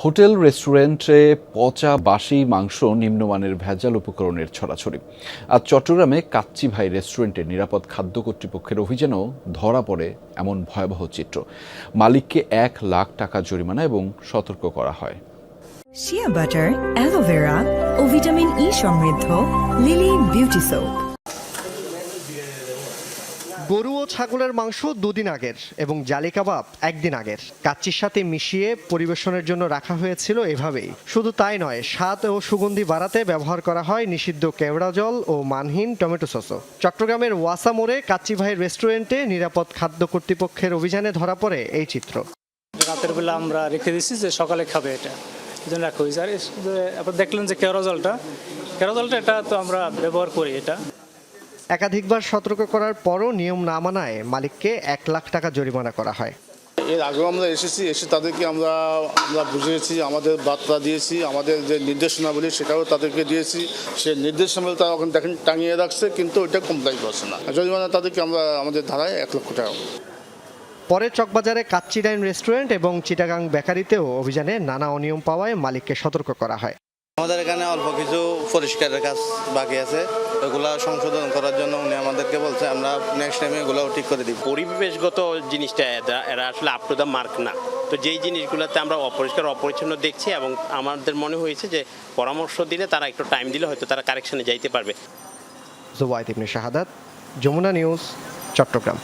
Hotel রেস্টুরেন্টে পচা বাসি মাংস, নিম্নমানের ভেজাল উপকরণের ছড়াছড়ি। আজ চট্টগ্রামে কাচ্চি ভাই রেস্টুরেন্টে নিরাপদ খাদ্য কর্তৃপক্ষের অভিযানেও ধরা পড়ে এমন ভয়াবহ চিত্র। মালিককে 1 লাখ টাকা জরিমানা এবং সতর্ক করা হয়। শিয়া বাটার, অ্যালোভেরা ও ভিটামিন ই সমৃদ্ধ লিলি বিউটি সোপ। গরু ও ছাগলের মাংস 2 দিন আগের এবং জালি কাবাব 1 দিন আগের কাচ্চির সাথে মিশিয়ে পরিবেশনের জন্য রাখা হয়েছিল এভাবেই। শুধু তাই নয়, স্বাদ ও সুগন্ধি বাড়াতে ব্যবহার করা হয় নিষিদ্ধ কেওড়া জল ও মানহীন টমেটো সসও। চট্টগ্রামের ওয়াসা মোড়ে কাচ্চি ভাই রেস্টুরেন্টে নিরাপদ খাদ্য কর্তৃপক্ষের অভিযানে ধরা পড়ে এই চিত্র। রাতের বেলা আমরা রেখে দিচ্ছি যে সকালে খাবে, এটা এই জন্য রাখা হয়েছে। আর আপনার দেখলেন যে কেওড়া জলটা এটা তো আমরা ব্যবহার করি। এটা একাধিকবার সতর্ক করার পরও নিয়ম না মানায় মালিককে 1 লাখ টাকা জরিমানা করা হয়। এর আগেও আমরা এসে তাদেরকে আমরা বুঝিয়েছি, আমাদের বার্তা দিয়েছি, আমাদের যে নির্দেশনাবলী সেটাও তাদেরকে দিয়েছি। সে নির্দেশনাবলী তারা ওখানে দেখেন টাঙিয়ে রাখছে, কিন্তু ওইটা কমপ্লাই করছে না। জরিমানা তাদেরকে আমরা আমাদের ধারায় 1 লক্ষ টাকা। পরে চকবাজারে কাচ্চি ডাইন রেস্টুরেন্ট এবং চিটাগাং বেকারিতেও অভিযানে নানা অনিয়ম পাওয়ায় মালিককে সতর্ক করা হয়। আমাদের এখানে অল্প কিছু পরিষ্কারের কাজ বাকি আছে, এগুলা সংশোধন করার জন্য উনি আমাদেরকে বলছে, আমরা নেক্সট টাইমে এগুলো ঠিক করে দিই। পরিবেশগত জিনিসটা এরা আসলে আপ টু দ্য মার্ক না। তো যেই জিনিসগুলোতে আমরা অপরিষ্কার অপরিচ্ছন্ন দেখছি এবং আমাদের মনে হয়েছে যে পরামর্শ দিলে তারা একটু টাইম দিলে হয়তো তারা কারেকশনে যাইতে পারবে। জুবাইদ ইবনে শাহাদাত, যমুনা নিউজ, চট্টগ্রাম।